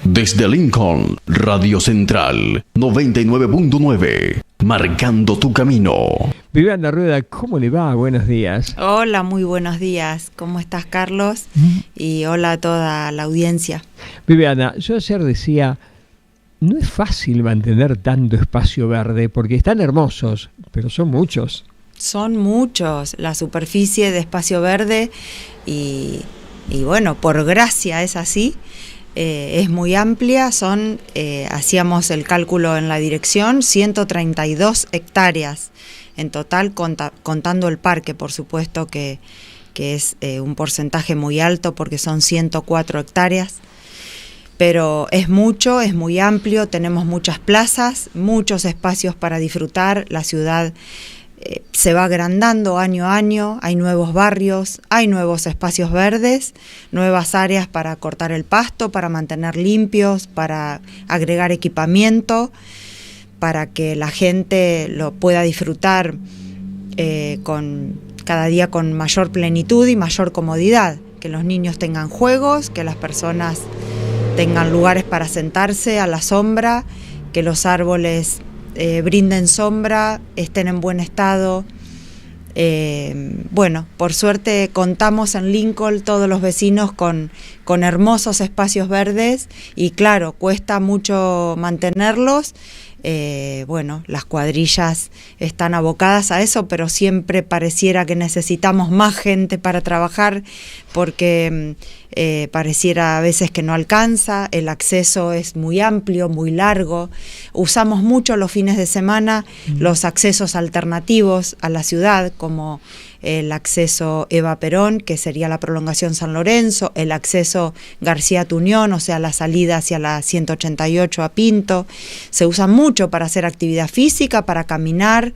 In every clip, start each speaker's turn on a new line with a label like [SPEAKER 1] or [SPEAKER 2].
[SPEAKER 1] Desde Lincoln, Radio Central 99.9, marcando tu camino.
[SPEAKER 2] Viviana Rueda, ¿cómo le va? Buenos días.
[SPEAKER 3] Hola, muy buenos días. ¿Cómo estás, Carlos? Y hola a toda la audiencia.
[SPEAKER 2] Viviana, yo ayer decía, no es fácil mantener tanto espacio verde, porque están hermosos, pero son muchos.
[SPEAKER 3] Son muchos, la superficie de espacio verde y bueno, por gracia es así. Es muy amplia, hacíamos el cálculo en la dirección, 132 hectáreas en total, contando el parque, por supuesto que es un porcentaje muy alto porque son 104 hectáreas, pero es mucho, es muy amplio, tenemos muchas plazas, muchos espacios para disfrutar, la ciudad se va agrandando año a año, hay nuevos barrios, hay nuevos espacios verdes, nuevas áreas para cortar el pasto, para mantener limpios, para agregar equipamiento, para que la gente lo pueda disfrutar cada día con mayor plenitud y mayor comodidad, que los niños tengan juegos, que las personas tengan lugares para sentarse a la sombra, que los árboles brinden sombra, estén en buen estado. Bueno, por suerte contamos en Lincoln todos los vecinos con hermosos espacios verdes y claro, cuesta mucho mantenerlos. Bueno, las cuadrillas están abocadas a eso, pero siempre pareciera que necesitamos más gente para trabajar porque pareciera a veces que no alcanza, el acceso es muy amplio, muy largo, usamos mucho los fines de semana los accesos alternativos a la ciudad, como el acceso Eva Perón, que sería la prolongación San Lorenzo, el acceso García Tuñón, o sea, la salida hacia la 188 a Pinto. Se usa mucho para hacer actividad física, para caminar,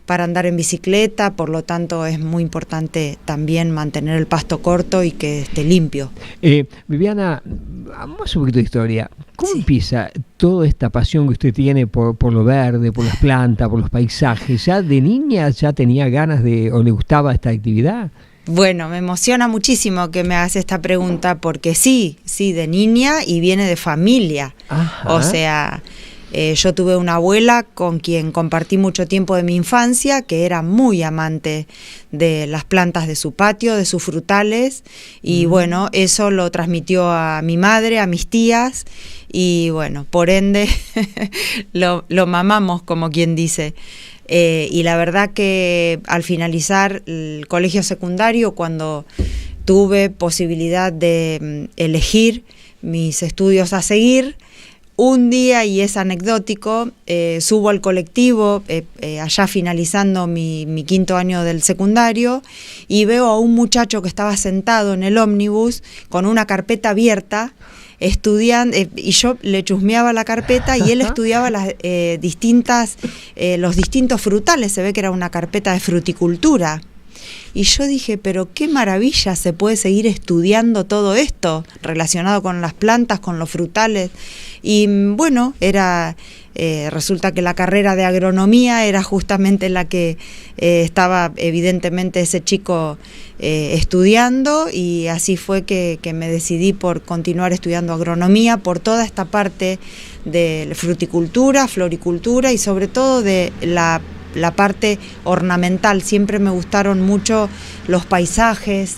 [SPEAKER 3] para andar en bicicleta, por lo tanto es muy importante también mantener el pasto corto y que esté limpio.
[SPEAKER 2] Viviana, vamos un poquito de historia. ¿Cómo empieza toda esta pasión que usted tiene por lo verde, por las plantas, por los paisajes? ¿Ya de niña ya tenía ganas o le gustaba esta actividad?
[SPEAKER 3] Bueno, me emociona muchísimo que me hagas esta pregunta porque sí, de niña y viene de familia. Ajá. O sea, yo tuve una abuela con quien compartí mucho tiempo de mi infancia, que era muy amante de las plantas de su patio, de sus frutales, y bueno, eso lo transmitió a mi madre, a mis tías, y bueno, por ende lo mamamos, como quien dice. Y la verdad que al finalizar el colegio secundario, cuando tuve posibilidad de elegir mis estudios a seguir, un día, y es anecdótico, subo al colectivo, allá finalizando mi quinto año del secundario, y veo a un muchacho que estaba sentado en el ómnibus con una carpeta abierta, estudiando, y yo le chusmeaba la carpeta y él estudiaba los distintos frutales, se ve que era una carpeta de fruticultura. Y yo dije, pero qué maravilla, se puede seguir estudiando todo esto relacionado con las plantas, con los frutales. Y bueno, resulta que la carrera de agronomía era justamente la que estaba evidentemente ese chico estudiando, y así fue que me decidí por continuar estudiando agronomía, por toda esta parte de fruticultura, floricultura y sobre todo de la parte ornamental. Siempre me gustaron mucho los paisajes,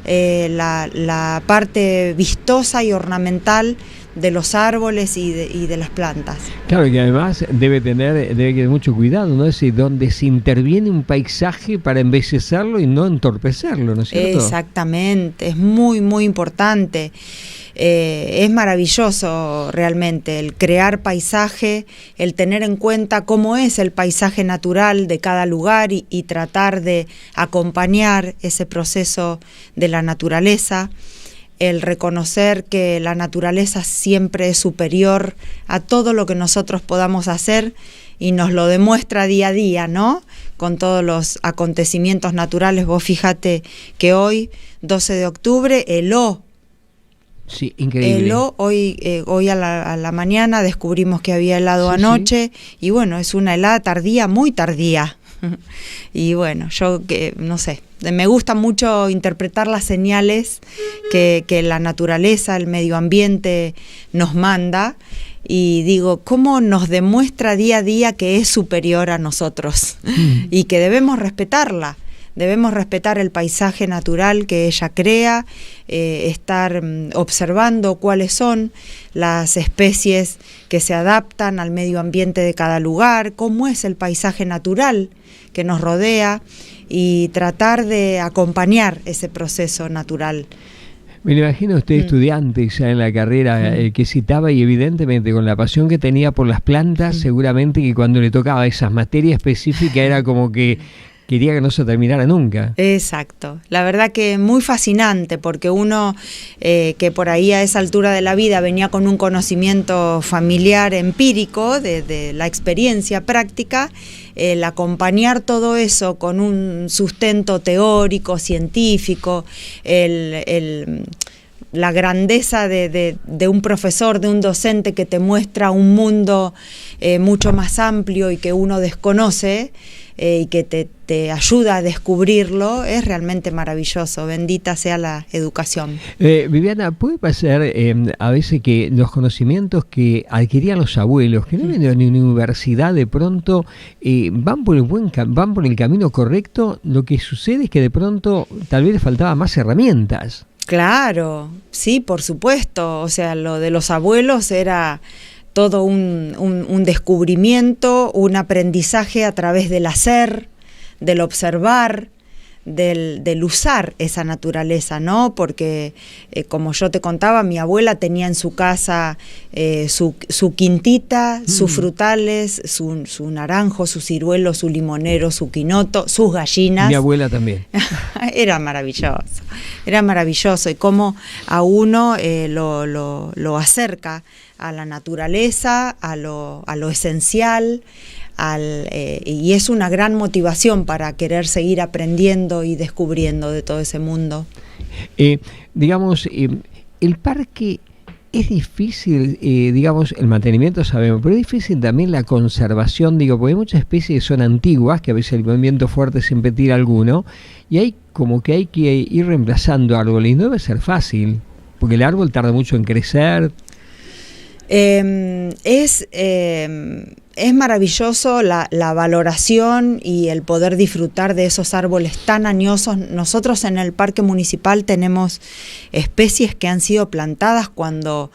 [SPEAKER 3] la parte vistosa y ornamental de los árboles y de las plantas.
[SPEAKER 2] Claro, que además debe tener mucho cuidado, ¿no? Es decir, donde se interviene un paisaje para embellecerlo y no entorpecerlo, ¿no es cierto?
[SPEAKER 3] Exactamente, es muy, muy importante. Es maravilloso realmente el crear paisaje, el tener en cuenta cómo es el paisaje natural de cada lugar y tratar de acompañar ese proceso de la naturaleza, el reconocer que la naturaleza siempre es superior a todo lo que nosotros podamos hacer y nos lo demuestra día a día, ¿no? Con todos los acontecimientos naturales. Vos fíjate que hoy, 12 de octubre,
[SPEAKER 2] Sí, increíble.
[SPEAKER 3] Hoy a la mañana descubrimos que había helado anoche, y bueno, es una helada tardía, muy tardía. Y bueno, yo que no sé, me gusta mucho interpretar las señales que la naturaleza, el medio ambiente nos manda, y digo, cómo nos demuestra día a día que es superior a nosotros y que debemos respetarla. Debemos respetar el paisaje natural que ella crea, estar observando cuáles son las especies que se adaptan al medio ambiente de cada lugar, cómo es el paisaje natural que nos rodea, y tratar de acompañar ese proceso natural.
[SPEAKER 2] Me lo imagino usted estudiante ya en la carrera que citaba, y evidentemente con la pasión que tenía por las plantas, seguramente que cuando le tocaba esas materias específicas era como que quería que no se terminara nunca.
[SPEAKER 3] Exacto. La verdad que muy fascinante, porque uno que por ahí a esa altura de la vida venía con un conocimiento familiar empírico de la experiencia práctica, el acompañar todo eso con un sustento teórico, científico, la grandeza de un profesor, de un docente que te muestra un mundo mucho más amplio y que uno desconoce, y que te ayuda a descubrirlo, es realmente maravilloso. Bendita sea la educación.
[SPEAKER 2] Viviana, ¿puede pasar a veces que los conocimientos que adquirían los abuelos, que no vienen de una universidad, de pronto van por el camino correcto? Lo que sucede es que de pronto tal vez les faltaban más herramientas.
[SPEAKER 3] Claro, sí, por supuesto. O sea, lo de los abuelos era todo un descubrimiento, un aprendizaje a través del hacer, del observar, del usar esa naturaleza, ¿no? Porque, como yo te contaba, mi abuela tenía en su casa su quintita, sus frutales, su naranjo, su ciruelo, su limonero, su quinoto, sus gallinas.
[SPEAKER 2] Mi abuela también.
[SPEAKER 3] Era maravilloso, y cómo a uno lo acerca a la naturaleza, a lo esencial, y es una gran motivación para querer seguir aprendiendo y descubriendo de todo ese mundo.
[SPEAKER 2] Digamos, el parque es difícil, digamos, el mantenimiento sabemos, pero es difícil también la conservación, digo, porque hay muchas especies que son antiguas, que a veces el movimiento fuerte siempre tira alguno, y hay que ir reemplazando árboles, y no debe ser fácil, porque el árbol tarda mucho en crecer.
[SPEAKER 3] Es maravilloso la valoración y el poder disfrutar de esos árboles tan añosos. Nosotros en el Parque Municipal tenemos especies que han sido plantadas cuando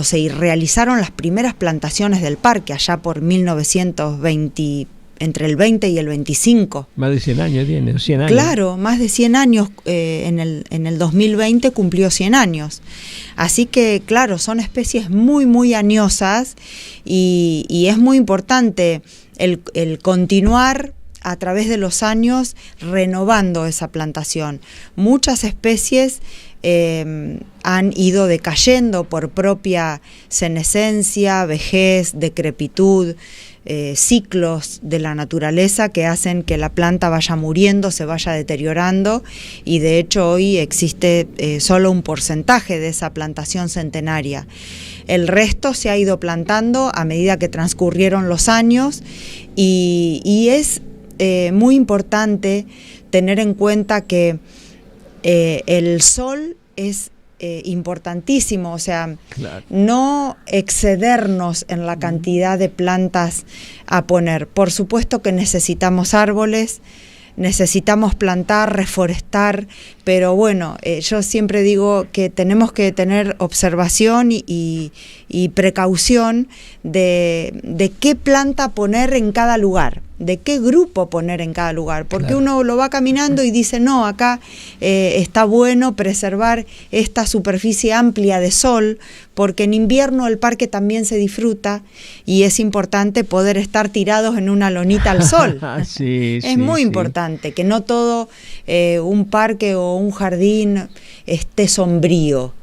[SPEAKER 3] se realizaron las primeras plantaciones del parque, allá por 1920, entre el 20 y el 25.
[SPEAKER 2] Más de 100 años tiene, 100 años.
[SPEAKER 3] Claro, más de 100 años, en el 2020 cumplió 100 años. Así que, claro, son especies muy, muy añosas, y es muy importante el continuar a través de los años renovando esa plantación. Muchas especies han ido decayendo por propia senescencia, vejez, decrepitud, ciclos de la naturaleza que hacen que la planta vaya muriendo, se vaya deteriorando, y de hecho hoy existe solo un porcentaje de esa plantación centenaria. El resto se ha ido plantando a medida que transcurrieron los años, y es muy importante tener en cuenta que el sol es importantísimo, o sea, claro, no excedernos en la cantidad de plantas a poner. Por supuesto que necesitamos árboles, necesitamos plantar, reforestar, pero bueno, yo siempre digo que tenemos que tener observación y precaución de qué planta poner en cada lugar, de qué grupo poner en cada lugar, porque claro, uno lo va caminando y dice, no, acá está bueno preservar esta superficie amplia de sol, porque en invierno el parque también se disfruta, y es importante poder estar tirados en una lonita al sol.
[SPEAKER 2] Sí,
[SPEAKER 3] es muy importante que no todo un parque o un jardín esté sombrío.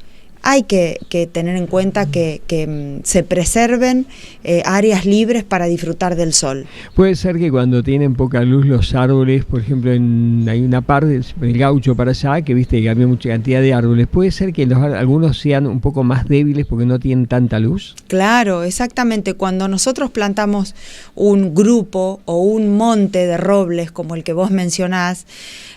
[SPEAKER 3] hay que tener en cuenta que se preserven áreas libres para disfrutar del sol.
[SPEAKER 2] Puede ser que cuando tienen poca luz los árboles, por ejemplo, hay una parte del Gaucho para allá, que viste que había mucha cantidad de árboles, puede ser que algunos sean un poco más débiles porque no tienen tanta luz.
[SPEAKER 3] Claro, exactamente. Cuando nosotros plantamos un grupo o un monte de robles como el que vos mencionás,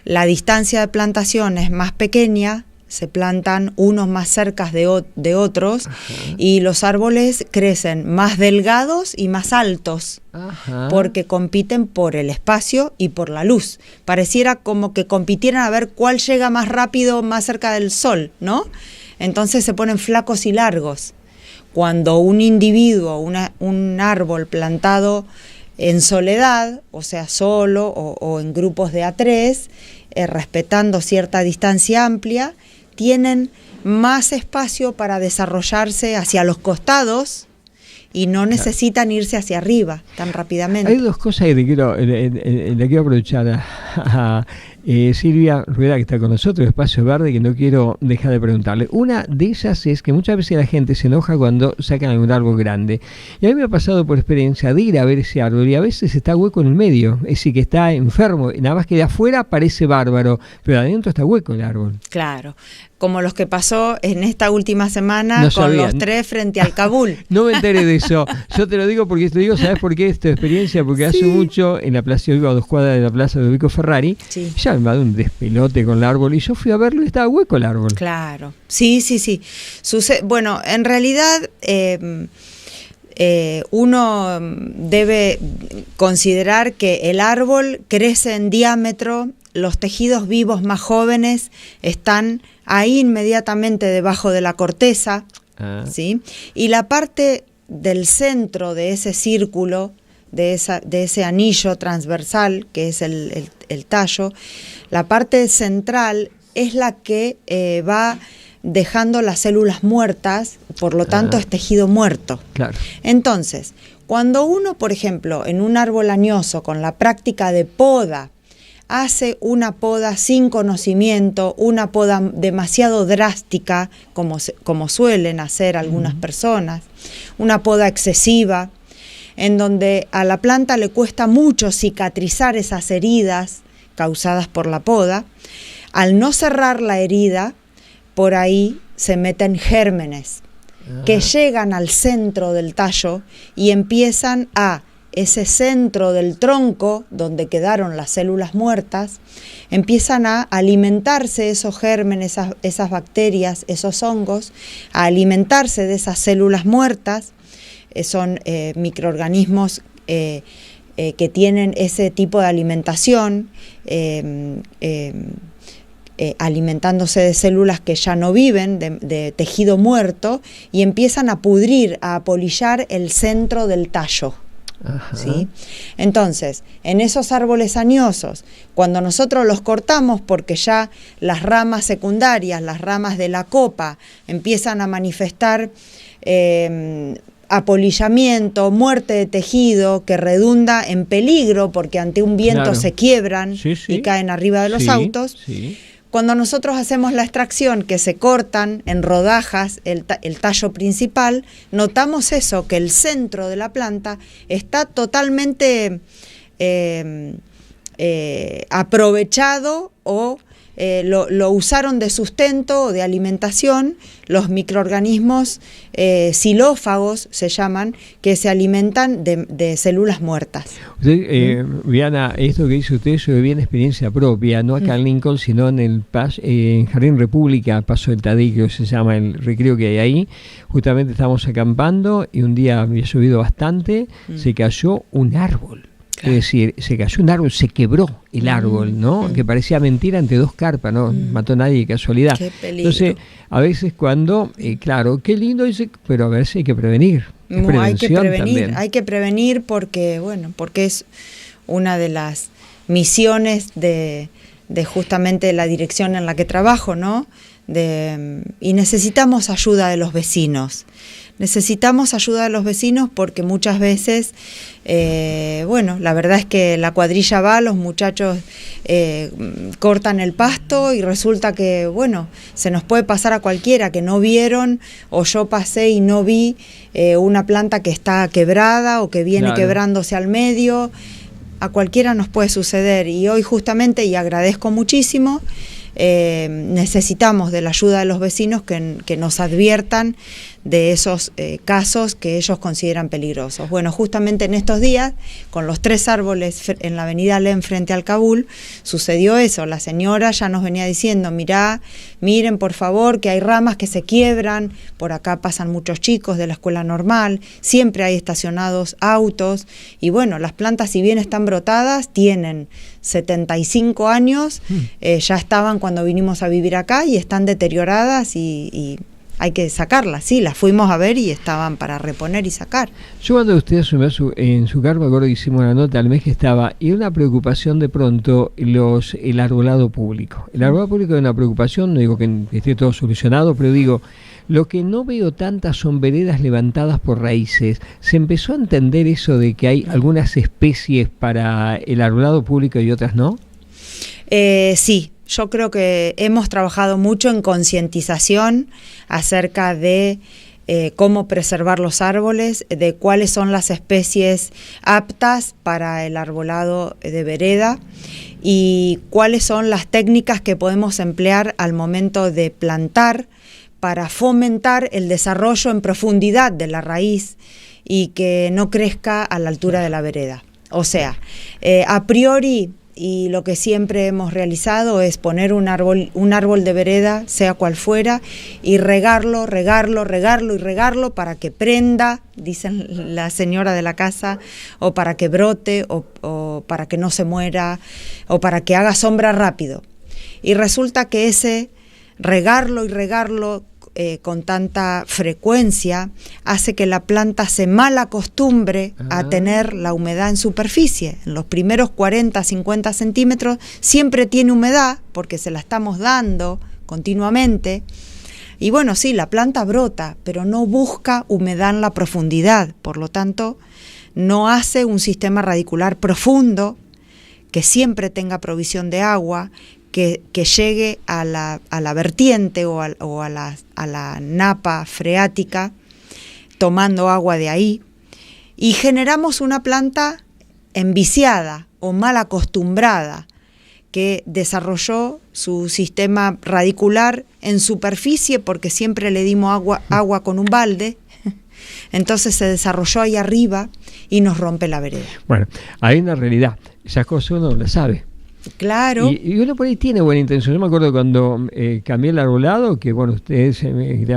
[SPEAKER 3] la distancia de plantación es más pequeña, se plantan unos más cerca de otros. Ajá. Y los árboles crecen más delgados y más altos. Ajá. Porque compiten por el espacio y por la luz. Pareciera como que compitieran a ver cuál llega más rápido, más cerca del sol, ¿no? Entonces se ponen flacos y largos. Cuando un individuo, un árbol plantado en soledad, o sea, solo o en grupos de A3, respetando cierta distancia amplia, tienen más espacio para desarrollarse hacia los costados y no necesitan irse hacia arriba tan rápidamente.
[SPEAKER 2] Hay dos cosas que le quiero aprovechar a Silvia Rueda, que está con nosotros, Espacio Verde, que no quiero dejar de preguntarle. Una de ellas es que muchas veces la gente se enoja cuando sacan algún árbol grande. Y a mí me ha pasado por experiencia de ir a ver ese árbol y a veces está hueco en el medio, es decir, que está enfermo, y nada más que de afuera parece bárbaro, pero adentro está hueco el árbol.
[SPEAKER 3] Claro, como los que pasó en esta última semana con los 3 frente al Kabul.
[SPEAKER 2] No me enteré de eso, yo te lo digo porque te digo, ¿sabes por qué esta experiencia? Porque hace mucho, en la plaza, yo vivo a 2 cuadras de la plaza de Ubico Ferrari, ya me ha dado un despelote con el árbol y yo fui a verlo y estaba hueco el árbol.
[SPEAKER 3] Claro, sí. Bueno, en realidad uno debe considerar que el árbol crece en diámetro, los tejidos vivos más jóvenes están ahí inmediatamente debajo de la corteza, ¿sí? Y la parte del centro de ese círculo, de ese anillo transversal que es el tallo, la parte central es la que va dejando las células muertas, por lo tanto es tejido muerto.
[SPEAKER 2] Claro.
[SPEAKER 3] Entonces, cuando uno, por ejemplo, en un árbol añoso con la práctica de poda, hace una poda sin conocimiento, una poda demasiado drástica, como suelen hacer algunas personas, una poda excesiva, en donde a la planta le cuesta mucho cicatrizar esas heridas causadas por la poda. Al no cerrar la herida, por ahí se meten gérmenes que llegan al centro del tallo y empiezan a ese centro del tronco donde quedaron las células muertas, empiezan a alimentarse esos gérmenes, esas bacterias, esos hongos, a alimentarse de esas células muertas. Son microorganismos que tienen ese tipo de alimentación, alimentándose de células que ya no viven, de tejido muerto, y empiezan a pudrir, a apolillar el centro del tallo. ¿Sí? Entonces, en esos árboles añosos, cuando nosotros los cortamos porque ya las ramas secundarias, las ramas de la copa, empiezan a manifestar apolillamiento, muerte de tejido, que redunda en peligro porque ante un viento se quiebran y caen arriba de los autos. Cuando nosotros hacemos la extracción, que se cortan en rodajas el tallo principal, notamos eso, que el centro de la planta está totalmente aprovechado o lo usaron de sustento o de alimentación los microorganismos xilófagos, se llaman, que se alimentan de células muertas.
[SPEAKER 2] Viana, esto que dice usted, yo viví en experiencia propia, no acá en Lincoln, sino en Jardín República, Paso del Tadí, que se llama el recreo que hay ahí. Justamente estábamos acampando y un día había llovido bastante, se cayó un árbol. Es decir, se cayó un árbol, se quebró el árbol, ¿no? Que parecía mentira ante 2 carpas, ¿no? Mató a nadie de casualidad.
[SPEAKER 3] Qué peligro.
[SPEAKER 2] Entonces, a veces cuando, claro, qué lindo, dice, pero a veces hay que prevenir.
[SPEAKER 3] No, hay que prevenir porque, bueno, porque es una de las misiones de justamente la dirección en la que trabajo, ¿no? Y necesitamos ayuda de los vecinos. necesitamos ayuda de los vecinos porque muchas veces, la verdad es que la cuadrilla va, los muchachos cortan el pasto y resulta que, se nos puede pasar a cualquiera que no vieron, o yo pasé y no vi una planta que está quebrada o que viene quebrándose al medio. A cualquiera nos puede suceder, y hoy justamente, y agradezco muchísimo, necesitamos de la ayuda de los vecinos que nos adviertan de esos casos que ellos consideran peligrosos. Bueno, justamente en estos días, con los 3 árboles en la avenida Alem frente al Kabul, sucedió eso. La señora ya nos venía diciendo, miren por favor que hay ramas que se quiebran, por acá pasan muchos chicos de la escuela normal, siempre hay estacionados autos, y las plantas, si bien están brotadas, tienen 75 años, ya estaban cuando vinimos a vivir acá y están deterioradas y hay que sacarlas. Sí, las fuimos a ver y estaban para reponer y sacar.
[SPEAKER 2] Yo cuando usted asumió en su cargo, me acuerdo que hicimos una nota al mes que estaba, y una preocupación de pronto el arbolado público. El arbolado público es una preocupación, no digo que esté todo solucionado, pero digo, lo que no veo tantas son veredas levantadas por raíces. ¿Se empezó a entender eso de que hay algunas especies para el arbolado público y otras no?
[SPEAKER 3] Sí. Yo creo que hemos trabajado mucho en concientización acerca de cómo preservar los árboles, de cuáles son las especies aptas para el arbolado de vereda y cuáles son las técnicas que podemos emplear al momento de plantar para fomentar el desarrollo en profundidad de la raíz y que no crezca a la altura de la vereda. O sea, a priori, y lo que siempre hemos realizado es poner un árbol de vereda, sea cual fuera, y regarlo para que prenda, dicen la señora de la casa, o para que brote, o para que no se muera, o para que haga sombra rápido. Y resulta que ese regarlo con tanta frecuencia hace que la planta se mal acostumbre a tener la humedad en superficie. En los primeros 40, 50 centímetros siempre tiene humedad porque se la estamos dando continuamente. Y sí, la planta brota, pero no busca humedad en la profundidad. Por lo tanto, no hace un sistema radicular profundo que siempre tenga provisión de agua, que llegue a la vertiente o a la napa freática, tomando agua de ahí, y generamos una planta enviciada o mal acostumbrada, que desarrolló su sistema radicular en superficie porque siempre le dimos agua con un balde, entonces se desarrolló ahí arriba y nos rompe la vereda.
[SPEAKER 2] Bueno, hay una realidad, esas cosas uno no las sabe.
[SPEAKER 3] Claro.
[SPEAKER 2] Y uno por ahí tiene buena intención. Yo me acuerdo cuando cambié el arbolado, que ustedes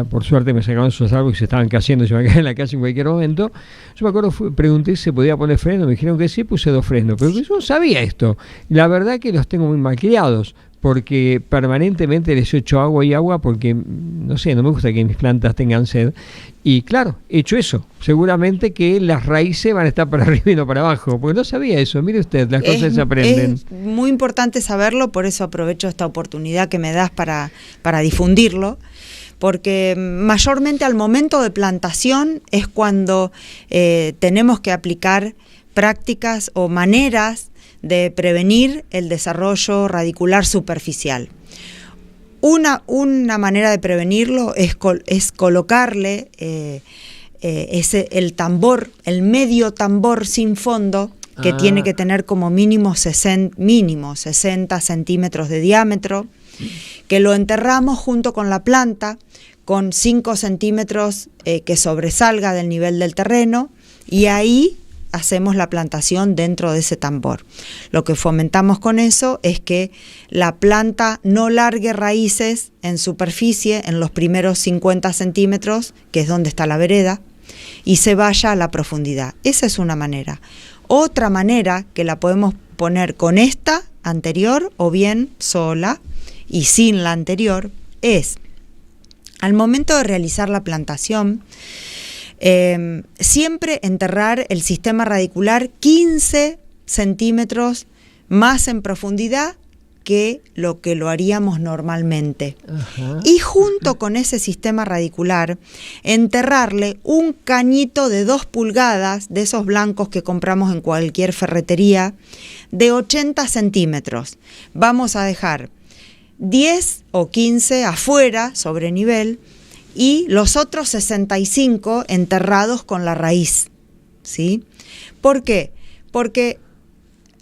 [SPEAKER 2] por suerte me sacaban esos árboles que se estaban cayendo, se me caían en la casa en cualquier momento. Yo me acuerdo, pregunté si se podía poner freno, me dijeron que sí, puse 2 frenos, pero yo no sabía esto. La verdad que los tengo muy mal criados, porque permanentemente les echo agua y agua porque, no sé, no me gusta que mis plantas tengan sed. Y claro, he hecho eso. Seguramente que las raíces van a estar para arriba y no para abajo, porque no sabía eso. Mire usted, las cosas se aprenden.
[SPEAKER 3] Es muy importante saberlo, por eso aprovecho esta oportunidad que me das para difundirlo, porque mayormente al momento de plantación es cuando tenemos que aplicar prácticas o maneras de prevenir el desarrollo radicular superficial. Una manera de prevenirlo es colocarle el tambor, el medio tambor sin fondo, que tiene que tener como mínimo 60 centímetros de diámetro, que lo enterramos junto con la planta con 5 centímetros que sobresalga del nivel del terreno, y ahí hacemos la plantación dentro de ese tambor. Lo que fomentamos con eso es que la planta no largue raíces en superficie en los primeros 50 centímetros, que es donde está la vereda, y se vaya a la profundidad. Esa es una manera. Otra manera, que la podemos poner con esta anterior o bien sola y sin la anterior, es al momento de realizar la plantación, siempre enterrar el sistema radicular 15 centímetros más en profundidad que lo haríamos normalmente.
[SPEAKER 2] Ajá.
[SPEAKER 3] Y junto con ese sistema radicular, enterrarle un cañito de 2 pulgadas, de esos blancos que compramos en cualquier ferretería, de 80 centímetros. Vamos a dejar 10 o 15 afuera, sobre nivel, y los otros 65 enterrados con la raíz, ¿sí? ¿Por qué? Porque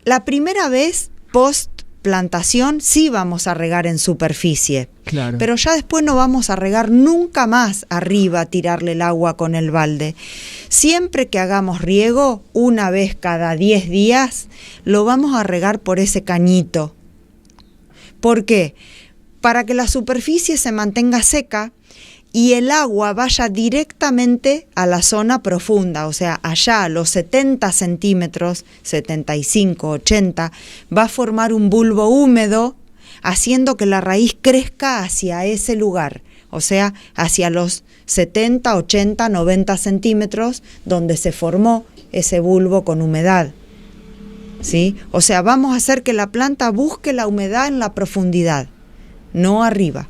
[SPEAKER 3] la primera vez post plantación sí vamos a regar en superficie,
[SPEAKER 2] Claro.
[SPEAKER 3] pero ya después no vamos a regar nunca más arriba, tirarle el agua con el balde. Siempre que hagamos riego, una vez cada 10 días, lo vamos a regar por ese cañito. ¿Por qué? Para que la superficie se mantenga seca y el agua vaya directamente a la zona profunda, o sea, allá a los 70 centímetros, 75, 80, va a formar un bulbo húmedo, haciendo que la raíz crezca hacia ese lugar, o sea, hacia los 70, 80, 90 centímetros, donde se formó ese bulbo con humedad, ¿sí? O sea, vamos a hacer que la planta busque la humedad en la profundidad, no arriba.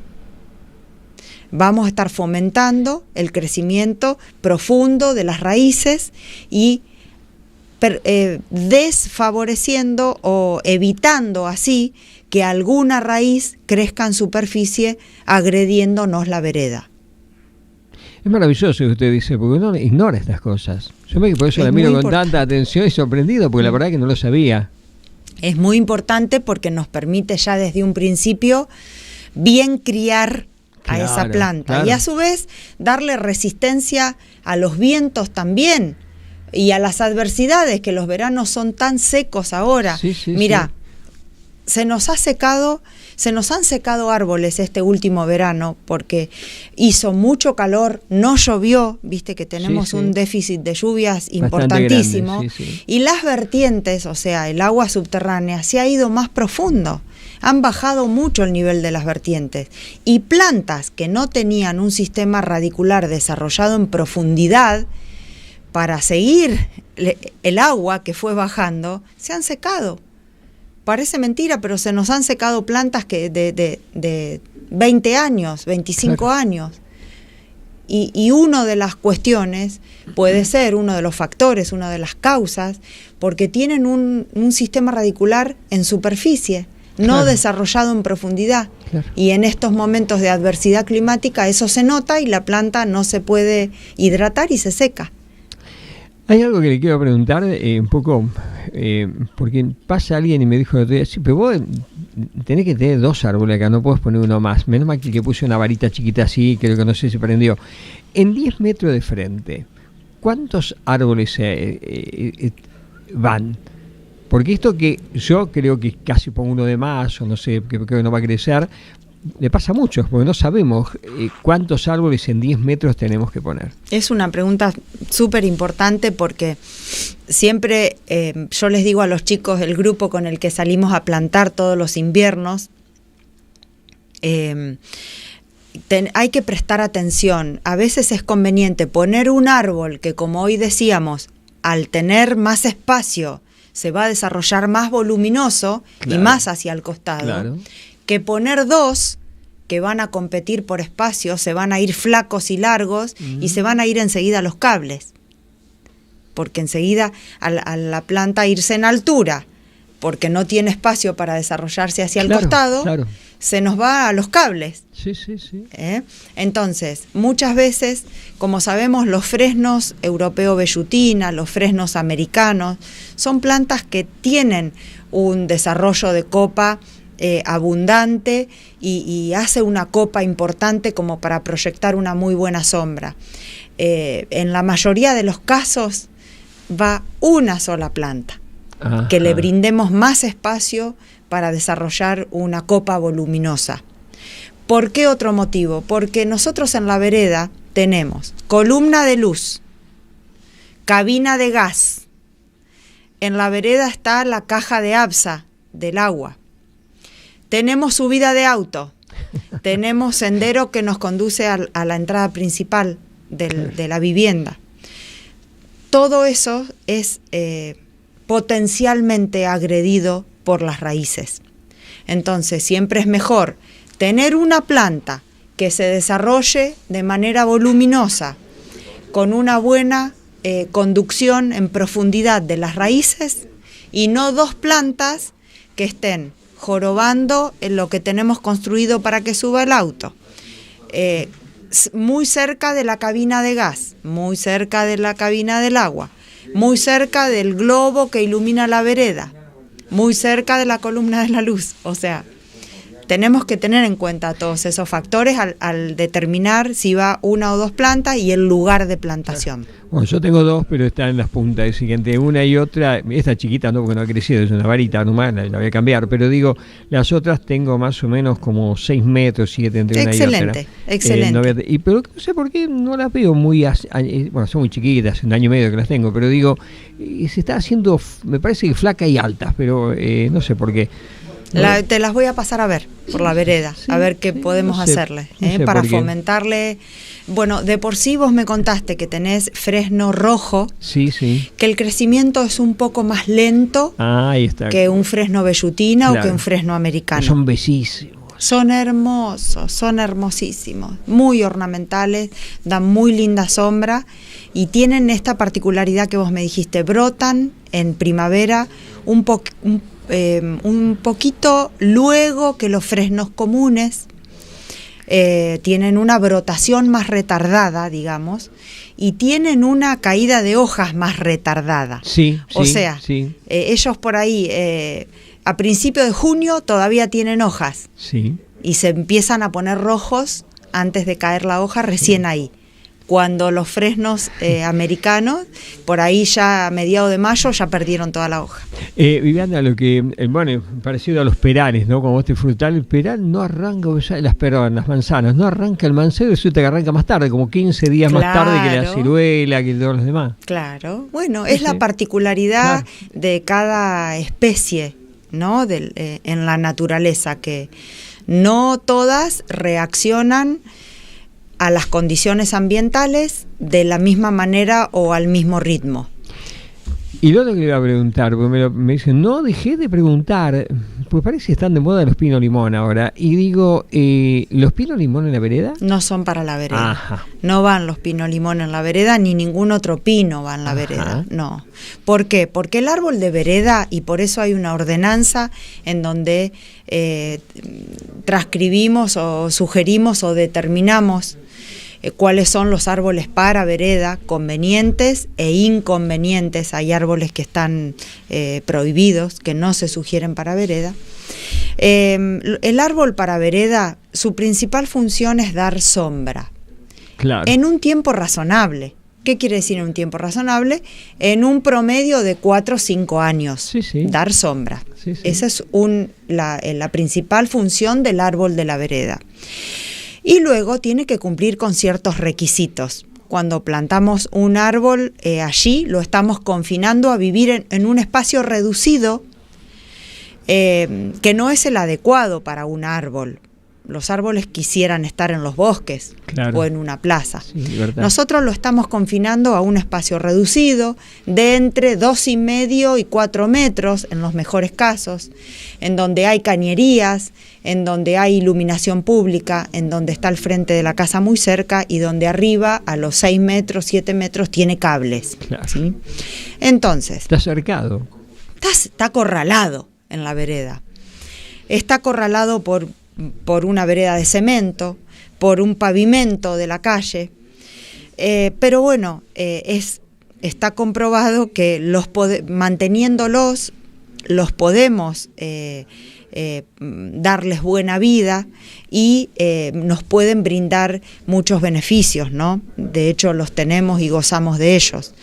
[SPEAKER 3] Vamos a estar fomentando el crecimiento profundo de las raíces y desfavoreciendo o evitando así que alguna raíz crezca en superficie agrediéndonos la vereda.
[SPEAKER 2] Es maravilloso que usted dice, porque uno ignora estas cosas. Yo por eso
[SPEAKER 3] Es
[SPEAKER 2] la miro
[SPEAKER 3] muy
[SPEAKER 2] con tanta atención y sorprendido, porque la verdad que no lo sabía.
[SPEAKER 3] Es muy importante porque nos permite ya desde un principio bien criar a esa
[SPEAKER 2] Claro,
[SPEAKER 3] planta,
[SPEAKER 2] claro.
[SPEAKER 3] y a su vez darle resistencia a los vientos también y a las adversidades, que los veranos son tan secos ahora.
[SPEAKER 2] Sí, sí,
[SPEAKER 3] Mira, se nos han secado árboles este último verano porque hizo mucho calor, no llovió, viste que tenemos
[SPEAKER 2] Sí.
[SPEAKER 3] un déficit de lluvias
[SPEAKER 2] Bastante
[SPEAKER 3] importantísimo,
[SPEAKER 2] grande, sí.
[SPEAKER 3] y las vertientes, o sea, el agua subterránea, se ha ido más profundo. Han bajado mucho el nivel de las vertientes, y plantas que no tenían un sistema radicular desarrollado en profundidad para seguir el agua que fue bajando, se han secado. Parece mentira, pero se nos han secado plantas que de 20 años, 25
[SPEAKER 2] Claro.
[SPEAKER 3] años. Y una de las cuestiones puede ser, uno de los factores, una de las causas, porque tienen un sistema radicular en superficie, no
[SPEAKER 2] Claro.
[SPEAKER 3] desarrollado en profundidad.
[SPEAKER 2] Claro.
[SPEAKER 3] Y en estos momentos de adversidad climática eso se nota y la planta no se puede hidratar y se seca.
[SPEAKER 2] Hay algo que le quiero preguntar, un poco, porque pasa alguien y me dijo, sí, pero vos tenés que tener 2 árboles acá, no podés poner uno más. Menos mal que puse una varita chiquita así, creo que no sé si prendió. En 10 metros de frente, ¿cuántos árboles van? Porque esto que yo creo que casi pongo uno de más, o no sé, que creo que no va a crecer, le pasa a muchos, porque no sabemos cuántos árboles en 10 metros tenemos que poner.
[SPEAKER 3] Es una pregunta súper importante porque siempre yo les digo a los chicos, el grupo con el que salimos a plantar todos los inviernos, hay que prestar atención. A veces es conveniente poner un árbol que, como hoy decíamos, al tener más espacio se va a desarrollar más voluminoso,
[SPEAKER 2] Claro.
[SPEAKER 3] y más hacia el costado,
[SPEAKER 2] Claro.
[SPEAKER 3] que poner 2 que van a competir por espacio, se van a ir flacos y largos y se van a ir enseguida los cables. Porque enseguida a la planta irse en altura, porque no tiene espacio para desarrollarse hacia el
[SPEAKER 2] Claro,
[SPEAKER 3] costado,
[SPEAKER 2] claro.
[SPEAKER 3] se nos va a los cables.
[SPEAKER 2] Sí, sí, sí.
[SPEAKER 3] Entonces, muchas veces, como sabemos, los fresnos europeo vellutina, los fresnos americanos, son plantas que tienen un desarrollo de copa abundante y hace una copa importante como para proyectar una muy buena sombra. En la mayoría de los casos va una sola planta,
[SPEAKER 2] Ajá.
[SPEAKER 3] que le brindemos más espacio para desarrollar una copa voluminosa. ¿Por qué otro motivo? Porque nosotros en la vereda tenemos columna de luz, cabina de gas, en la vereda está la caja de ABSA del agua, tenemos subida de auto, tenemos sendero que nos conduce a la entrada principal de la vivienda. Todo eso es potencialmente agredido por las raíces. Entonces siempre es mejor tener una planta que se desarrolle de manera voluminosa, con una buena conducción en profundidad de las raíces, y no 2 plantas que estén jorobando en lo que tenemos construido para que suba el auto. Muy cerca de la cabina de gas, muy cerca de la cabina del agua, muy cerca del globo que ilumina la vereda, muy cerca de la columna de la luz. O sea, tenemos que tener en cuenta todos esos factores al determinar si va 1 o 2 plantas y el lugar de plantación.
[SPEAKER 2] Bueno, yo tengo 2, pero están en las puntas. Es decir, entre una y otra, esta chiquita no, porque no ha crecido, es una varita nomás, la voy a cambiar. Pero digo, las otras tengo más o menos como 6 metros, 7 entre una y otra. Excelente. Pero no sé por qué no las veo muy... bueno, son muy chiquitas, un año y medio que las tengo, pero digo, se está haciendo, me parece que flaca y altas, pero no sé por qué.
[SPEAKER 3] Te las voy a pasar a ver por la vereda, a ver qué podemos hacerle, para fomentarle. Bueno, de por sí vos me contaste que tenés fresno rojo, que el crecimiento es un poco más lento que un fresno vellutina, o que un fresno americano.
[SPEAKER 2] Son bellísimos.
[SPEAKER 3] Son hermosos, son hermosísimos, muy ornamentales, dan muy linda sombra y tienen esta particularidad que vos me dijiste, brotan en primavera un poquito luego que los fresnos comunes, tienen una brotación más retardada, digamos, y tienen una caída de hojas más retardada. Ellos por ahí, a principios de junio todavía tienen hojas, y se empiezan a poner rojos antes de caer la hoja, recién ahí. Cuando los fresnos americanos, por ahí ya a mediados de mayo, ya perdieron toda la hoja.
[SPEAKER 2] Viviana, lo que, bueno, parecido a los perales, ¿no? Como este frutal, el peral no arranca, las manzanas, no arranca el mancero, resulta que arranca más tarde, como 15 días más tarde que la ciruela, que todos los demás.
[SPEAKER 3] Claro, bueno, es la particularidad de cada especie, ¿no? En la naturaleza, que no todas reaccionan a las condiciones ambientales de la misma manera o al mismo ritmo.
[SPEAKER 2] Y lo otro que le iba a preguntar, porque me dicen, no dejé de preguntar, pues parece que están de moda los pino limón ahora, y digo, ¿los pino limón en la vereda?
[SPEAKER 3] No son para la vereda. No van los pino limón en la vereda, ni ningún otro pino va en la vereda, no. ¿Por qué? Porque el árbol de vereda, y por eso hay una ordenanza en donde transcribimos o sugerimos o determinamos cuáles son los árboles para vereda, convenientes e inconvenientes. Hay árboles que están prohibidos, que no se sugieren para vereda. El árbol para vereda, su principal función es dar sombra. En un tiempo razonable. ¿Qué quiere decir en un tiempo razonable? En un promedio de 4 o 5 años, dar sombra. Esa es la principal función del árbol de la vereda. Y luego tiene que cumplir con ciertos requisitos. Cuando plantamos un árbol allí, lo estamos confinando a vivir en un espacio reducido, que no es el adecuado para un árbol. Los árboles quisieran estar en los bosques o en una plaza. Nosotros lo estamos confinando a un espacio reducido de entre 2,5 y 4 metros en los mejores casos, en donde hay cañerías, en donde hay iluminación pública, en donde está el frente de la casa muy cerca y donde arriba a los 6 metros, 7 metros tiene cables. ¿Sí? Entonces,
[SPEAKER 2] está cercado.
[SPEAKER 3] Está acorralado en la vereda. Está acorralado por una vereda de cemento, por un pavimento de la calle, pero bueno, está comprobado que manteniéndolos los podemos darles buena vida y nos pueden brindar muchos beneficios, ¿no? De hecho los tenemos y gozamos de ellos,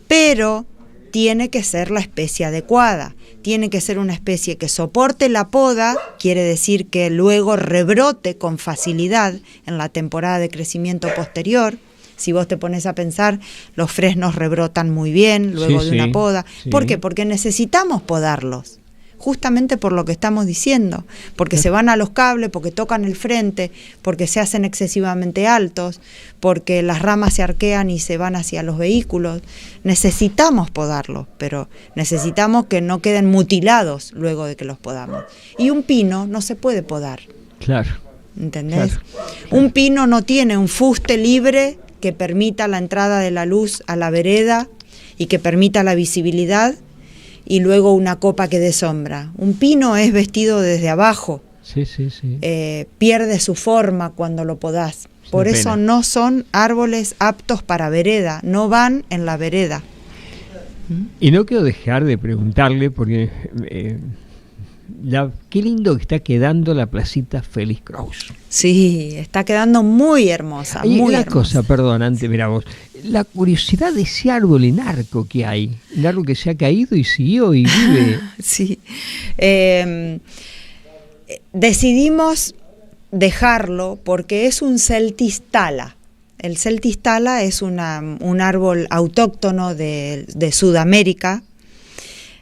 [SPEAKER 3] pero tiene que ser la especie adecuada. Tiene que ser una especie que soporte la poda, quiere decir que luego rebrote con facilidad en la temporada de crecimiento posterior. Si vos te pones a pensar, los fresnos rebrotan muy bien luego de una poda. ¿Por qué? Porque necesitamos podarlos, justamente por lo que estamos diciendo, porque se van a los cables, porque tocan el frente, porque se hacen excesivamente altos, porque las ramas se arquean y se van hacia los vehículos. Necesitamos podarlos, pero necesitamos que no queden mutilados luego de que los podamos. Y un pino no se puede podar.
[SPEAKER 2] Claro.
[SPEAKER 3] ¿Entendés?
[SPEAKER 2] Claro.
[SPEAKER 3] Un pino no tiene un fuste libre que permita la entrada de la luz a la vereda y que permita la visibilidad, y luego una copa que dé sombra. Un pino es vestido desde abajo.
[SPEAKER 2] Sí, sí, sí.
[SPEAKER 3] Pierde su forma cuando lo podás. Por eso no son árboles aptos para vereda, no van en la vereda.
[SPEAKER 2] Y no quiero dejar de preguntarle, porque qué lindo que está quedando la placita Félix Kraus.
[SPEAKER 3] Sí, está quedando muy hermosa.
[SPEAKER 2] Y
[SPEAKER 3] muy
[SPEAKER 2] una
[SPEAKER 3] hermosa.
[SPEAKER 2] cosa, perdón, antes, mira vos, la curiosidad de ese árbol en arco que hay, un árbol que se ha caído y siguió y vive.
[SPEAKER 3] Sí. Decidimos dejarlo porque es un Celtis thala. El Celtis thala es un árbol autóctono de Sudamérica.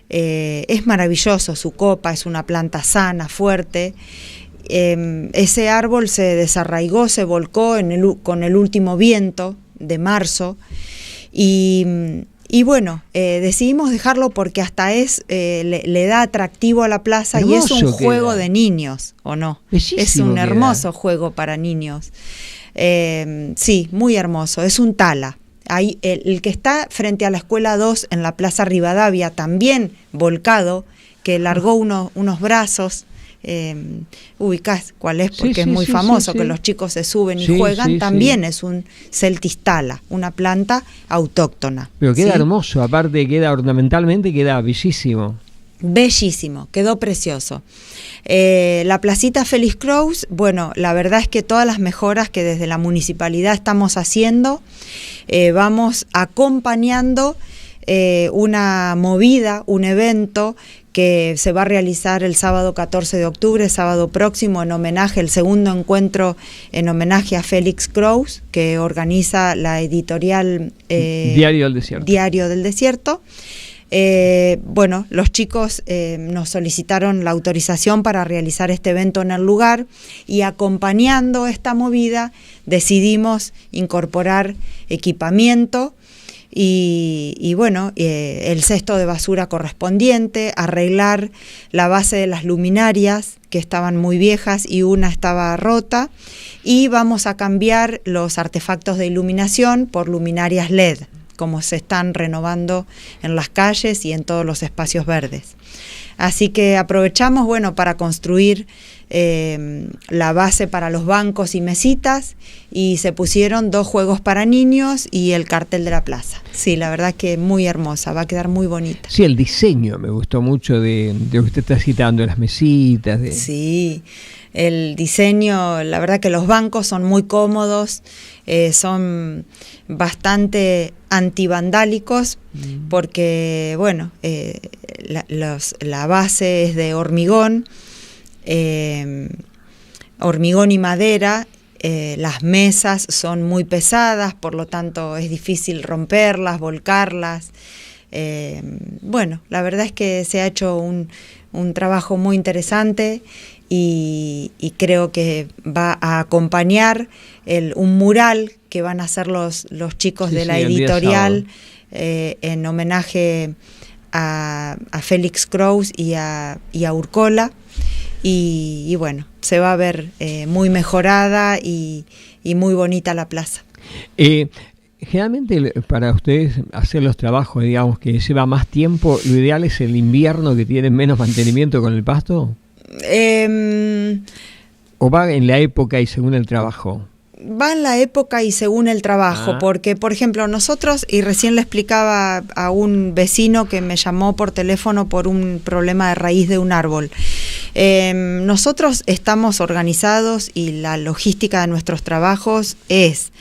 [SPEAKER 3] Es maravilloso su copa, es una planta sana, fuerte. Ese árbol se desarraigó, se volcó con el último viento de marzo y bueno, decidimos dejarlo porque hasta le da atractivo a la plaza. Hermoso, y es un juego de niños, ¿o no?
[SPEAKER 2] Bellísimo,
[SPEAKER 3] es un hermoso juego para niños. Sí, muy hermoso, es un thala. Ahí, el que está frente a la Escuela 2 en la Plaza Rivadavia, también volcado, que largó unos brazos, ubicás cuál es, porque es muy famoso, que los chicos se suben y juegan, también es un Celtis thala, una planta autóctona.
[SPEAKER 2] Pero queda hermoso, aparte queda ornamentalmente, queda bellísimo.
[SPEAKER 3] Bellísimo, quedó precioso. La placita Félix Kraus, bueno, la verdad es que todas las mejoras que desde la municipalidad estamos haciendo, vamos acompañando una movida, un evento que se va a realizar el sábado 14 de octubre, sábado próximo, en homenaje, el segundo encuentro en homenaje a Félix Kraus, que organiza la editorial
[SPEAKER 2] Diario del Desierto.
[SPEAKER 3] Diario del Desierto. Bueno, los chicos nos solicitaron la autorización para realizar este evento en el lugar, y acompañando esta movida decidimos incorporar equipamiento y bueno, el cesto de basura correspondiente, arreglar la base de las luminarias que estaban muy viejas y una estaba rota, y vamos a cambiar los artefactos de iluminación por luminarias LED, como se están renovando en las calles y en todos los espacios verdes. Así que aprovechamos, bueno, para construir la base para los bancos y mesitas, y se pusieron 2 juegos para niños y el cartel de la plaza. Sí, la verdad que muy hermosa, va a quedar muy bonita.
[SPEAKER 2] Sí, el diseño me gustó mucho de lo que usted está citando, las mesitas.
[SPEAKER 3] Sí, el diseño, la verdad que los bancos son muy cómodos, son bastante antivandálicos, porque bueno, la base es de hormigón y madera. Las mesas son muy pesadas, por lo tanto es difícil romperlas, volcarlas. Bueno, la verdad es que se ha hecho un trabajo muy interesante, y creo que va a acompañar un mural que van a hacer los chicos de la editorial en homenaje a Félix Kraus y a Urcola, y bueno, se va a ver muy mejorada y muy bonita la plaza.
[SPEAKER 2] Generalmente para ustedes hacer los trabajos, digamos, que lleva más tiempo, ¿lo ideal es el invierno, que tienen menos mantenimiento con el pasto? ¿O va en la época y según el trabajo?
[SPEAKER 3] Va en la época y según el trabajo, porque, por ejemplo, nosotros, y recién le explicaba a un vecino que me llamó por teléfono por un problema de raíz de un árbol, nosotros estamos organizados, y la logística de nuestros trabajos es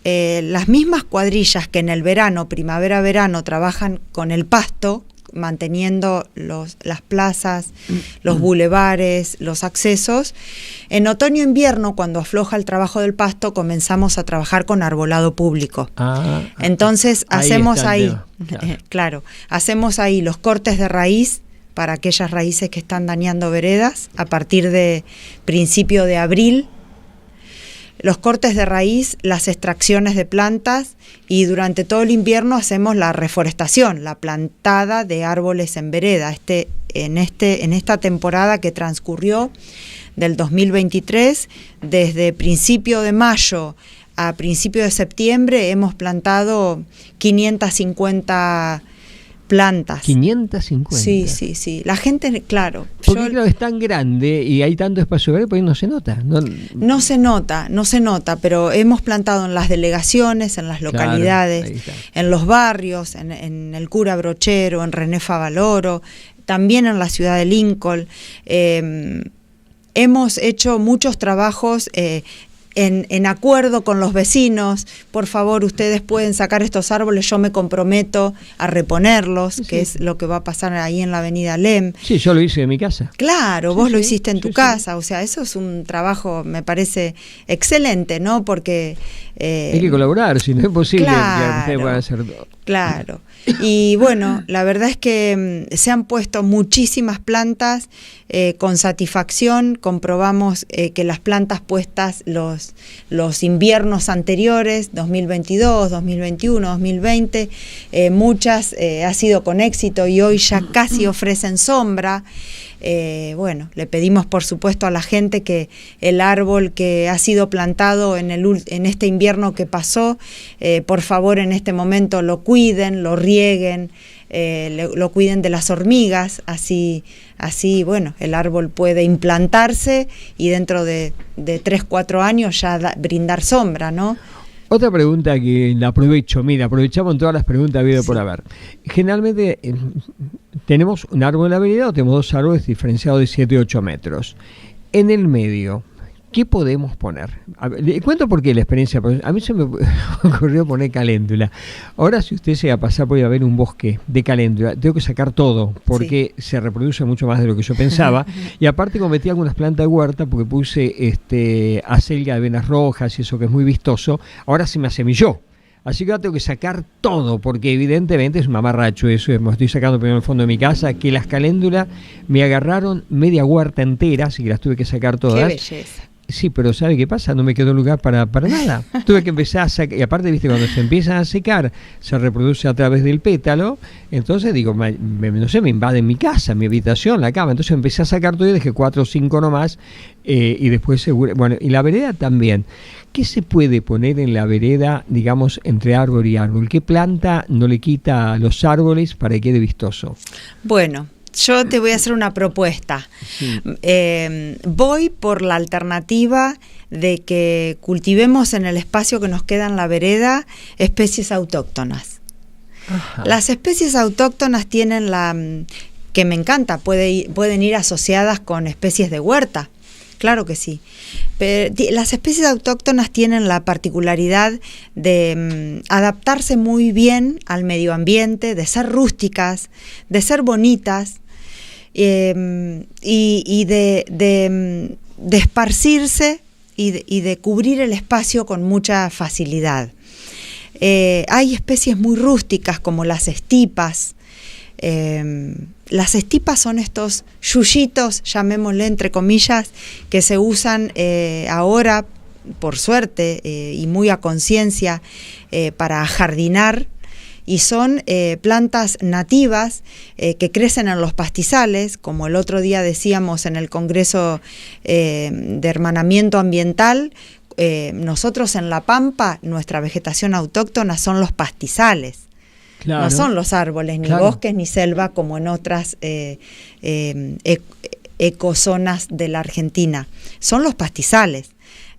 [SPEAKER 3] las mismas cuadrillas que en el verano, primavera-verano, trabajan con el pasto, manteniendo las plazas, los bulevares, los accesos. En otoño-invierno, cuando afloja el trabajo del pasto, comenzamos a trabajar con arbolado público. Entonces hacemos ahí, claro, hacemos ahí los cortes de raíz para aquellas raíces que están dañando veredas a partir de principio de abril. Los cortes de raíz, las extracciones de plantas, y durante todo el invierno hacemos la reforestación, la plantada de árboles en vereda. En esta temporada que transcurrió del 2023, desde principio de mayo a principio de septiembre hemos plantado 550 plantas.
[SPEAKER 2] 550.
[SPEAKER 3] Sí. La gente, claro.
[SPEAKER 2] Porque claro, es tan grande y hay tanto espacio verde, pues no se nota.
[SPEAKER 3] No se nota, pero hemos plantado en las delegaciones, en las localidades, claro, en los barrios, en el Cura Brochero, en René Favaloro, también en la ciudad de Lincoln. Hemos hecho muchos trabajos en acuerdo con los vecinos. Por favor, ustedes pueden sacar estos árboles, yo me comprometo a reponerlos, que es lo que va a pasar ahí en la avenida Lem.
[SPEAKER 2] Sí, yo lo hice en mi casa.
[SPEAKER 3] Claro, vos lo hiciste en tu casa, o sea, eso es un trabajo, me parece, excelente, ¿no? Porque...
[SPEAKER 2] hay que colaborar, si no es posible
[SPEAKER 3] claro,
[SPEAKER 2] que ustedes puedan hacer todo.
[SPEAKER 3] Claro, y bueno, la verdad es que se han puesto muchísimas plantas, con satisfacción comprobamos que las plantas puestas los inviernos anteriores, 2022, 2021, 2020, muchas ha sido con éxito y hoy ya casi ofrecen sombra. Bueno, le pedimos por supuesto a la gente que el árbol que ha sido plantado en este invierno que pasó, por favor en este momento lo cuiden, lo rieguen, lo cuiden de las hormigas, así bueno, el árbol puede implantarse y dentro de 3-4 años ya brindar sombra, ¿no?
[SPEAKER 2] Otra pregunta que la aprovecho, aprovechamos en todas las preguntas habido por haber. Generalmente tenemos un árbol en la vereda o tenemos dos árboles diferenciados de 7-8 metros. En el medio, ¿qué podemos poner? Le cuento por qué la experiencia. A mí se me ocurrió poner caléndula. Ahora, si usted se va a pasar, puede haber un bosque de caléndula. Tengo que sacar todo porque se reproduce mucho más de lo que yo pensaba. Y aparte cometí algunas plantas de huerta porque puse acelga de venas rojas y eso que es muy vistoso. Ahora se me asemilló. Así que ahora tengo que sacar todo, porque evidentemente es un mamarracho eso, me estoy sacando primero en el fondo de mi casa, que las caléndulas me agarraron media huerta entera, así que las tuve que sacar todas.
[SPEAKER 3] ¡Qué belleza!
[SPEAKER 2] Sí, pero ¿sabe qué pasa? No me quedó lugar para nada. Tuve que empezar a sacar, y aparte, viste, cuando se empiezan a secar, se reproduce a través del pétalo, entonces digo, no sé, me invaden mi casa, mi habitación, la cama, entonces empecé a sacar todo y dejé 4 o 5 nomás, y después, bueno, y la vereda también. ¿Qué se puede poner en la vereda, digamos, entre árbol y árbol? ¿Qué planta no le quita a los árboles para que quede vistoso?
[SPEAKER 3] Bueno, yo te voy a hacer una propuesta. Sí. Voy por la alternativa de que cultivemos en el espacio que nos queda en la vereda especies autóctonas. Ajá. Las especies autóctonas tienen que me encanta, pueden ir asociadas con especies de huerta. Claro que sí. Pero las especies autóctonas tienen la particularidad de adaptarse muy bien al medio ambiente, de ser rústicas, de ser bonitas y de esparcirse y de cubrir el espacio con mucha facilidad. Hay especies muy rústicas como las estipas. Las estipas son estos yuyitos, llamémosle entre comillas, que se usan ahora, por suerte, y muy a conciencia, para jardinar, y son plantas nativas que crecen en los pastizales, como el otro día decíamos en el Congreso de Hermanamiento Ambiental. Nosotros en La Pampa, nuestra vegetación autóctona son los pastizales. Claro. No son los árboles, ni bosques, ni selva, como en otras ecozonas de la Argentina. Son los pastizales.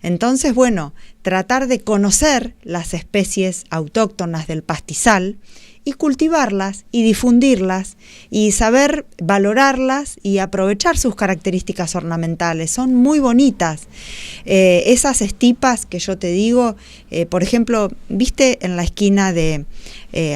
[SPEAKER 3] Entonces, bueno, tratar de conocer las especies autóctonas del pastizal y cultivarlas y difundirlas y saber valorarlas y aprovechar sus características ornamentales. Son muy bonitas. Esas estipas que yo te digo, por ejemplo, ¿viste en la esquina de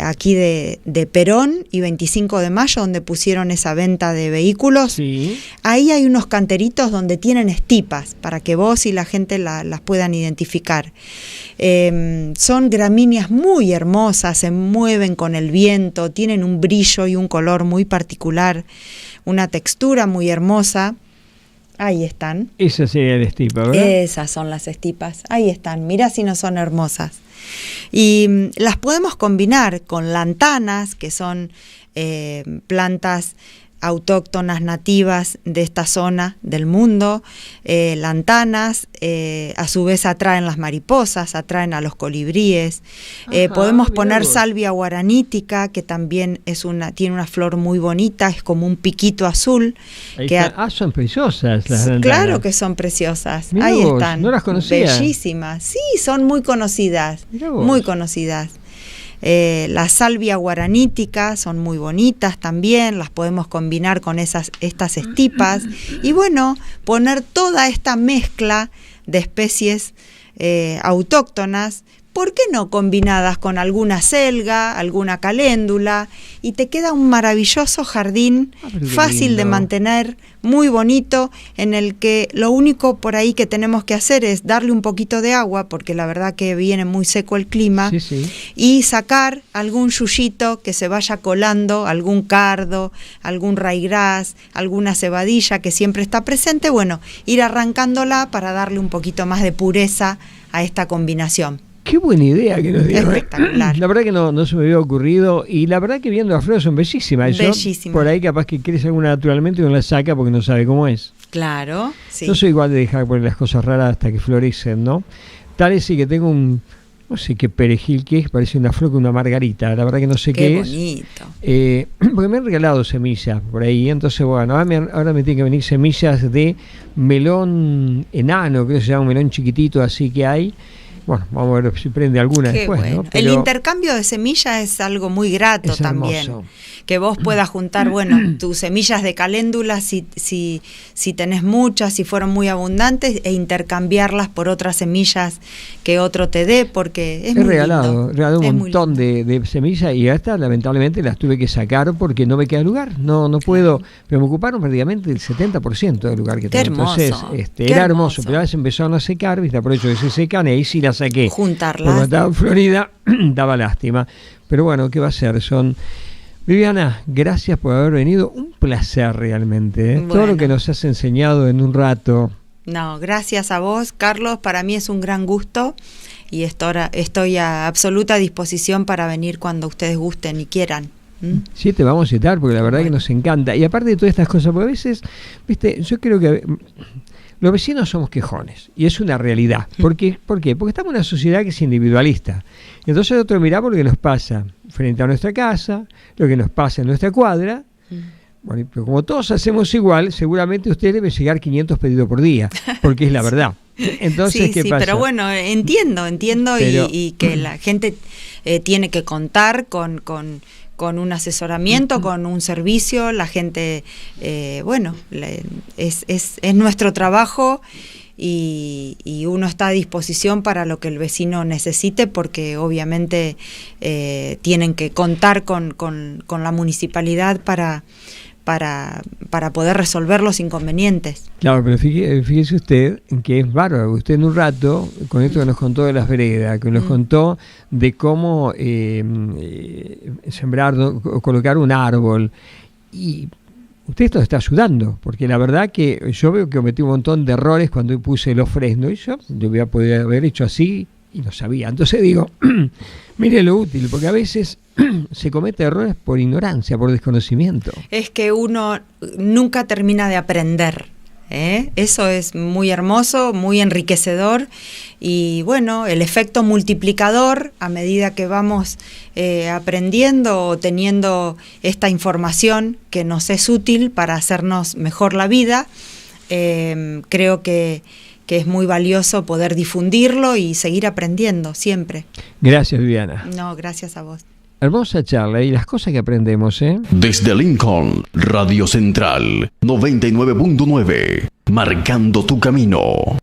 [SPEAKER 3] aquí de Perón y 25 de Mayo, donde pusieron esa venta de vehículos?
[SPEAKER 2] Sí. Ahí
[SPEAKER 3] hay unos canteritos donde tienen estipas para que vos y la gente las puedan identificar. explicar. Son gramíneas muy hermosas, se mueven con el viento, tienen un brillo y un color muy particular, una textura muy hermosa. Ahí están.
[SPEAKER 2] Esa sería la estipa, ¿verdad?
[SPEAKER 3] Esas son las estipas. Ahí están. Mira si no son hermosas. Y las podemos combinar con lantanas, que son plantas autóctonas nativas de esta zona del mundo. Lantanas a su vez atraen las mariposas, atraen a los colibríes. Podemos poner salvia guaranítica, que también tiene una flor muy bonita, es como un piquito azul.
[SPEAKER 2] Son preciosas las lantanas.
[SPEAKER 3] Claro que son preciosas.
[SPEAKER 2] Mirá
[SPEAKER 3] ahí
[SPEAKER 2] vos,
[SPEAKER 3] están.
[SPEAKER 2] No las conocía.
[SPEAKER 3] Bellísimas. Sí, son muy conocidas. Muy conocidas. La salvia guaranítica son muy bonitas también, las podemos combinar con estas estipas y bueno, poner toda esta mezcla de especies autóctonas, ¿por qué no combinadas con alguna selga, alguna caléndula? Y te queda un maravilloso jardín, fácil de mantener, muy bonito, en el que lo único por ahí que tenemos que hacer es darle un poquito de agua, porque la verdad que viene muy seco el clima, y sacar algún yuyito que se vaya colando, algún cardo, algún raigrás, alguna cebadilla que siempre está presente, bueno, ir arrancándola para darle un poquito más de pureza a esta combinación.
[SPEAKER 2] Qué buena idea que nos dio.
[SPEAKER 3] Espectacular.
[SPEAKER 2] La verdad que no se me había ocurrido, y la verdad que viendo las flores son bellísimas.
[SPEAKER 3] Bellísimas.
[SPEAKER 2] Por ahí capaz que crece alguna naturalmente y uno la saca porque no sabe cómo es.
[SPEAKER 3] Claro, sí.
[SPEAKER 2] Yo soy igual de dejar poner las cosas raras hasta que florecen, ¿no? Tal es sí que tengo no sé qué perejil que es, parece una flor con una margarita, la verdad que no sé qué es.
[SPEAKER 3] Qué bonito.
[SPEAKER 2] Porque me han regalado semillas por ahí, entonces bueno, ahora me tienen que venir semillas de melón enano, creo que se llama un melón chiquitito así que hay. Bueno, vamos a ver si prende alguna después,
[SPEAKER 3] bueno.
[SPEAKER 2] ¿no?
[SPEAKER 3] El intercambio de semillas es algo muy grato también.
[SPEAKER 2] Hermoso.
[SPEAKER 3] Que vos puedas juntar, bueno, tus semillas de caléndula, si tenés muchas, si fueron muy abundantes, e intercambiarlas por otras semillas que otro te dé, porque es muy
[SPEAKER 2] regalado un montón de semillas, y hasta lamentablemente las tuve que sacar porque no me queda lugar. No puedo, pero me ocuparon prácticamente el 70% del lugar que tengo. Entonces, era hermoso, pero a veces empezaron a secar, ¿viste? Aprovecho que se secan, y ahí sí las saqué.
[SPEAKER 3] Juntarlas.
[SPEAKER 2] Como estaba en Florida, daba lástima. Pero bueno, ¿qué va a ser? Viviana, gracias por haber venido. Un placer realmente. Bueno. Todo lo que nos has enseñado en un rato.
[SPEAKER 3] No, gracias a vos, Carlos. Para mí es un gran gusto y estoy a absoluta disposición para venir cuando ustedes gusten y quieran.
[SPEAKER 2] Sí, te vamos a citar porque la verdad que nos encanta. Y aparte de todas estas cosas, porque a veces, viste, yo creo que los vecinos somos quejones, y es una realidad. ¿Por qué? Porque estamos en una sociedad que es individualista. Entonces nosotros miramos lo que nos pasa frente a nuestra casa, lo que nos pasa en nuestra cuadra. Bueno, pero como todos hacemos igual, seguramente usted debe llegar 500 pedidos por día, porque es la verdad. Entonces, ¿qué pasa?
[SPEAKER 3] Pero bueno, entiendo y que la gente tiene que contar con un asesoramiento, con un servicio. La gente, es nuestro trabajo, y uno está a disposición para lo que el vecino necesite, porque obviamente tienen que contar con la municipalidad para poder resolver los inconvenientes.
[SPEAKER 2] Claro, pero fíjese usted que es bárbaro. Usted en un rato, con esto que nos contó de las veredas, que nos contó de cómo sembrar, colocar un árbol, y usted esto está ayudando, porque la verdad que yo veo que cometí un montón de errores cuando puse los fresnos, y yo debía poder haber hecho así y no sabía. Entonces digo, mire lo útil, porque a veces se comete errores por ignorancia, por desconocimiento.
[SPEAKER 3] Es que uno nunca termina de aprender, Eso es muy hermoso, muy enriquecedor, y bueno, el efecto multiplicador a medida que vamos aprendiendo o teniendo esta información que nos es útil para hacernos mejor la vida, creo que es muy valioso poder difundirlo y seguir aprendiendo siempre.
[SPEAKER 2] Gracias, Viviana.
[SPEAKER 3] No, gracias a vos.
[SPEAKER 2] Hermosa charla y las cosas que aprendemos, ¿eh?
[SPEAKER 1] Desde Lincoln, Radio Central, 99.9, marcando tu camino.